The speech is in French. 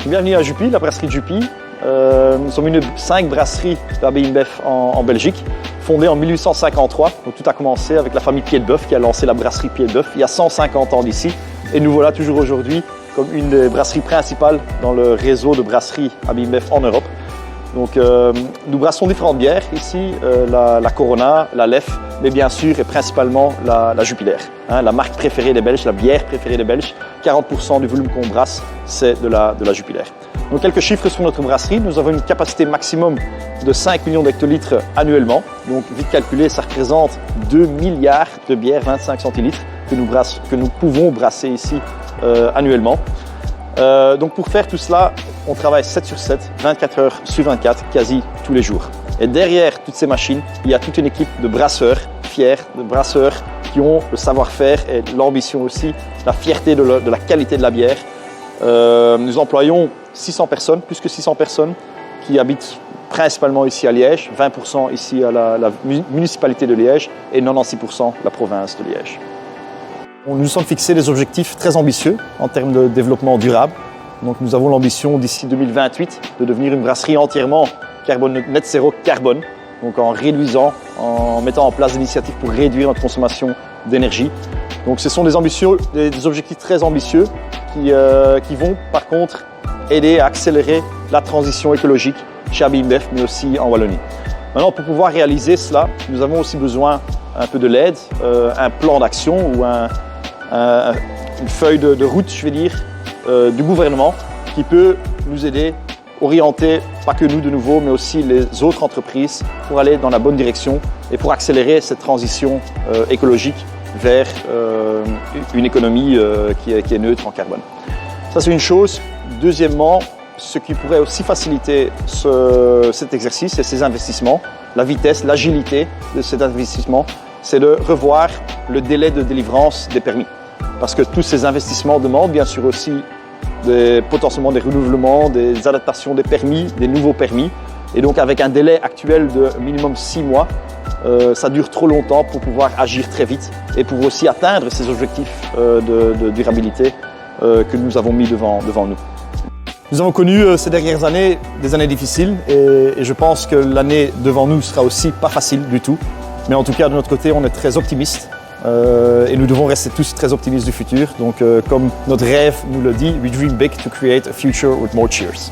Bienvenue à Jupy, la brasserie de Jupy. Nous sommes une des 5 brasseries d'abbaye InBev en Belgique, fondée en 1853. Donc tout a commencé avec la famille Pied-de-Bœuf qui a lancé la brasserie Pied-de-Bœuf il y a 150 ans d'ici. Et nous voilà toujours aujourd'hui comme une des brasseries principales dans le réseau de brasseries abbaye InBev en Europe. Donc nous brassons différentes bières ici, la Corona, la Leffe, mais bien sûr et principalement la Jupiler. La marque préférée des Belges, la bière préférée des Belges. 40% du volume qu'on brasse, c'est de la Jupiler. Donc quelques chiffres sur notre brasserie. Nous avons une capacité maximum de 5 millions d'hectolitres annuellement. Donc vite calculé, ça représente 2 milliards de bières 25 centilitres que nous pouvons brasser ici annuellement. Donc pour faire tout cela, on travaille 7 sur 7, 24 heures sur 24, quasi tous les jours. Et derrière toutes ces machines, il y a toute une équipe de brasseurs fiers, de brasseurs qui ont le savoir-faire et l'ambition aussi, la fierté de la qualité de la bière. Nous employons 600 personnes, plus que 600 personnes qui habitent principalement ici à Liège, 20% ici à la municipalité de Liège et 96% la province de Liège. Nous nous sommes fixés des objectifs très ambitieux en termes de développement durable. Donc nous avons l'ambition d'ici 2028 de devenir une brasserie entièrement net zéro carbone, donc en réduisant, en mettant en place des initiatives pour réduire notre consommation d'énergie. Donc ce sont des objectifs très ambitieux qui vont par contre aider à accélérer la transition écologique chez abbaye InBev, mais aussi en Wallonie. Maintenant, pour pouvoir réaliser cela, nous avons aussi besoin un peu de l'aide, un plan d'action ou une feuille de route, je vais dire, du gouvernement qui peut nous aider, orienter, pas que nous de nouveau, mais aussi les autres entreprises pour aller dans la bonne direction et pour accélérer cette transition écologique vers une économie qui est neutre en carbone. Ça, c'est une chose. Deuxièmement, ce qui pourrait aussi faciliter cet exercice et ces investissements, la vitesse, l'agilité de cet investissement, c'est de revoir le délai de délivrance des permis. Parce que tous ces investissements demandent bien sûr aussi potentiellement des renouvellements, des adaptations des permis, des nouveaux permis. Et donc avec un délai actuel de minimum 6 mois, ça dure trop longtemps pour pouvoir agir très vite et pour aussi atteindre ces objectifs de durabilité que nous avons mis devant nous. Nous avons connu ces dernières années des années difficiles et je pense que l'année devant nous sera aussi pas facile du tout. Mais en tout cas, de notre côté, on est très optimistes et nous devons rester tous très optimistes du futur. Donc, comme notre rêve nous le dit, we dream big to create a future with more cheers.